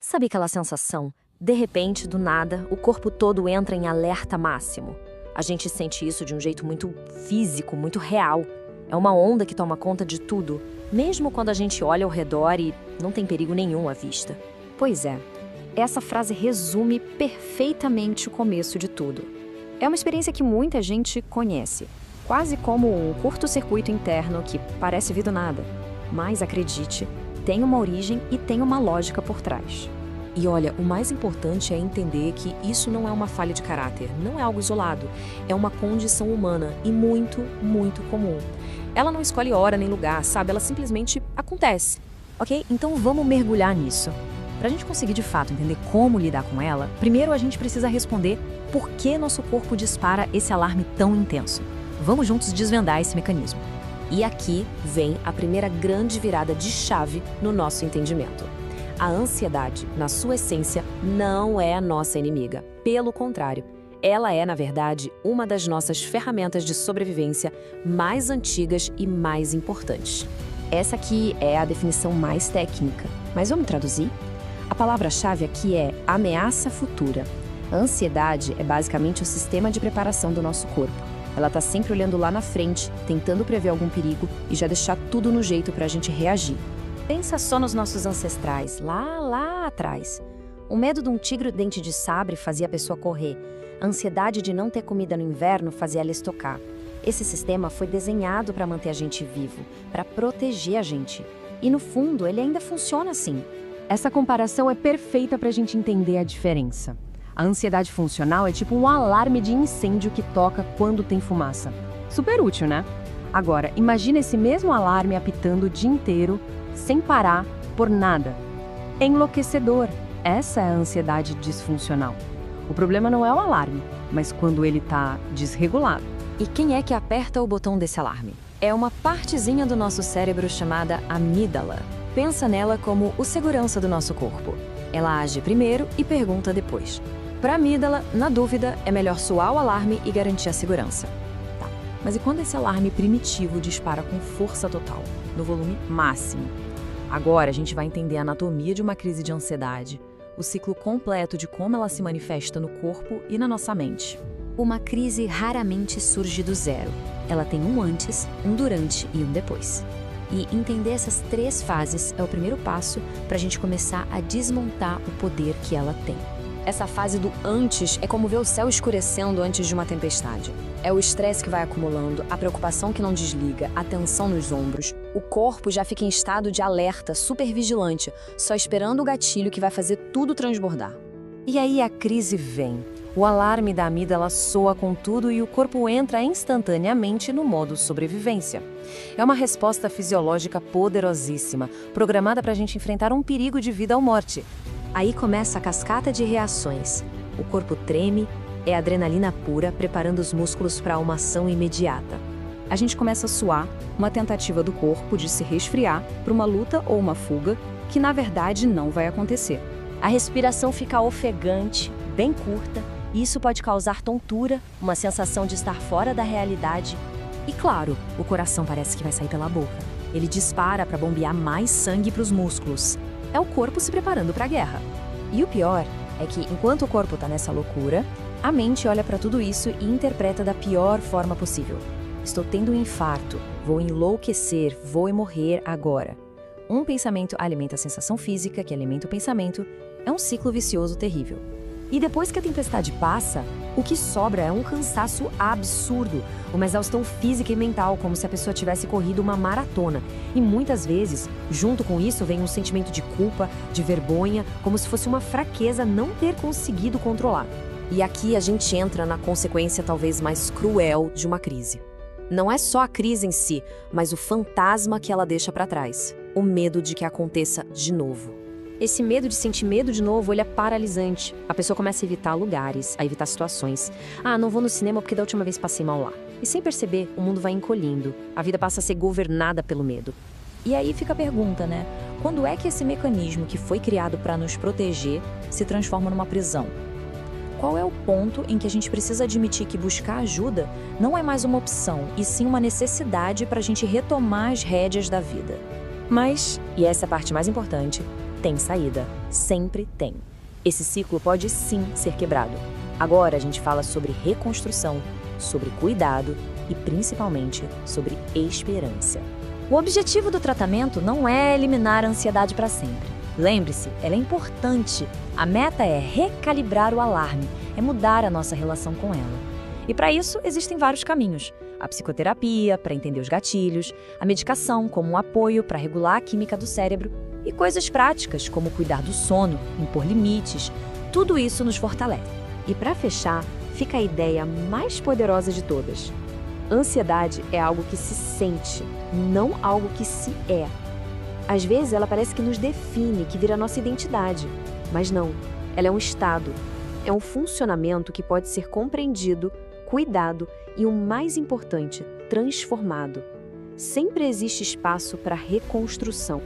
Sabe aquela sensação? De repente, do nada, o corpo todo entra em alerta máximo. A gente sente isso de um jeito muito físico, muito real. É uma onda que toma conta de tudo, mesmo quando a gente olha ao redor e não tem perigo nenhum à vista. Pois é, essa frase resume perfeitamente o começo de tudo. É uma experiência que muita gente conhece, quase como um curto-circuito interno que parece vir do nada. Mas acredite, tem uma origem e tem uma lógica por trás. E olha, o mais importante é entender que isso não é uma falha de caráter, não é algo isolado, é uma condição humana e muito, muito comum. Ela não escolhe hora nem lugar, sabe? Ela simplesmente acontece, ok? Então vamos mergulhar nisso. Para a gente conseguir de fato entender como lidar com ela, primeiro a gente precisa responder por que nosso corpo dispara esse alarme tão intenso. Vamos juntos desvendar esse mecanismo. E aqui vem a primeira grande virada de chave no nosso entendimento. A ansiedade, na sua essência, não é a nossa inimiga. Pelo contrário, ela é, na verdade, uma das nossas ferramentas de sobrevivência mais antigas e mais importantes. Essa aqui é a definição mais técnica, mas vamos traduzir? A palavra-chave aqui é ameaça futura. A ansiedade é basicamente o sistema de preparação do nosso corpo. Ela está sempre olhando lá na frente, tentando prever algum perigo e já deixar tudo no jeito para a gente reagir. Pensa só nos nossos ancestrais, lá atrás. O medo de um tigre dente de sabre fazia a pessoa correr. A ansiedade de não ter comida no inverno fazia ela estocar. Esse sistema foi desenhado para manter a gente vivo, para proteger a gente. E no fundo, ele ainda funciona assim. Essa comparação é perfeita para a gente entender a diferença. A ansiedade funcional é tipo um alarme de incêndio que toca quando tem fumaça. Super útil, né? Agora, imagina esse mesmo alarme apitando o dia inteiro, sem parar, por nada. É enlouquecedor. Essa é a ansiedade disfuncional. O problema não é o alarme, mas quando ele está desregulado. E quem é que aperta o botão desse alarme? É uma partezinha do nosso cérebro chamada amígdala. Pensa nela como o segurança do nosso corpo. Ela age primeiro e pergunta depois. Para a amígdala, na dúvida, é melhor soar o alarme e garantir a segurança. Tá, mas e quando esse alarme primitivo dispara com força total, no volume máximo? Agora a gente vai entender a anatomia de uma crise de ansiedade, o ciclo completo de como ela se manifesta no corpo e na nossa mente. Uma crise raramente surge do zero. Ela tem um antes, um durante e um depois. E entender essas 3 fases é o primeiro passo para a gente começar a desmontar o poder que ela tem. Essa fase do antes é como ver o céu escurecendo antes de uma tempestade. É o estresse que vai acumulando, a preocupação que não desliga, a tensão nos ombros. O corpo já fica em estado de alerta, super vigilante, só esperando o gatilho que vai fazer tudo transbordar. E aí a crise vem. O alarme da amígdala soa com tudo e o corpo entra instantaneamente no modo sobrevivência. É uma resposta fisiológica poderosíssima, programada para a gente enfrentar um perigo de vida ou morte. Aí começa a cascata de reações. O corpo treme, é adrenalina pura, preparando os músculos para uma ação imediata. A gente começa a suar, uma tentativa do corpo de se resfriar para uma luta ou uma fuga, que na verdade não vai acontecer. A respiração fica ofegante, bem curta, e isso pode causar tontura, uma sensação de estar fora da realidade. E claro, o coração parece que vai sair pela boca. Ele dispara para bombear mais sangue para os músculos. É o corpo se preparando para a guerra. E o pior é que, enquanto o corpo está nessa loucura, a mente olha para tudo isso e interpreta da pior forma possível. Estou tendo um infarto, vou enlouquecer, vou morrer agora. Um pensamento alimenta a sensação física, que alimenta o pensamento. É um ciclo vicioso terrível. E depois que a tempestade passa, o que sobra é um cansaço absurdo, uma exaustão física e mental, como se a pessoa tivesse corrido uma maratona. E muitas vezes, junto com isso, vem um sentimento de culpa, de vergonha, como se fosse uma fraqueza não ter conseguido controlar. E aqui a gente entra na consequência talvez mais cruel de uma crise. Não é só a crise em si, mas o fantasma que ela deixa para trás. O medo de que aconteça de novo. Esse medo de sentir medo de novo, ele é paralisante. A pessoa começa a evitar lugares, a evitar situações. Ah, não vou no cinema porque da última vez passei mal lá. E sem perceber, o mundo vai encolhendo. A vida passa a ser governada pelo medo. E aí fica a pergunta, né? Quando é que esse mecanismo que foi criado para nos proteger se transforma numa prisão? Qual é o ponto em que a gente precisa admitir que buscar ajuda não é mais uma opção, e sim uma necessidade para a gente retomar as rédeas da vida? Mas, e essa é a parte mais importante, tem saída. Sempre tem. Esse ciclo pode sim ser quebrado. Agora a gente fala sobre reconstrução, sobre cuidado e principalmente sobre esperança. O objetivo do tratamento não é eliminar a ansiedade para sempre. Lembre-se, ela é importante. A meta é recalibrar o alarme, é mudar a nossa relação com ela. E para isso existem vários caminhos. A psicoterapia, para entender os gatilhos, a medicação como um apoio para regular a química do cérebro e coisas práticas como cuidar do sono, impor limites. Tudo isso nos fortalece. E para fechar, fica a ideia mais poderosa de todas. Ansiedade é algo que se sente, não algo que se é. Às vezes ela parece que nos define, que vira nossa identidade. Mas não, ela é um estado, é um funcionamento que pode ser compreendido, cuidado e, o mais importante, transformado. Sempre existe espaço para reconstrução.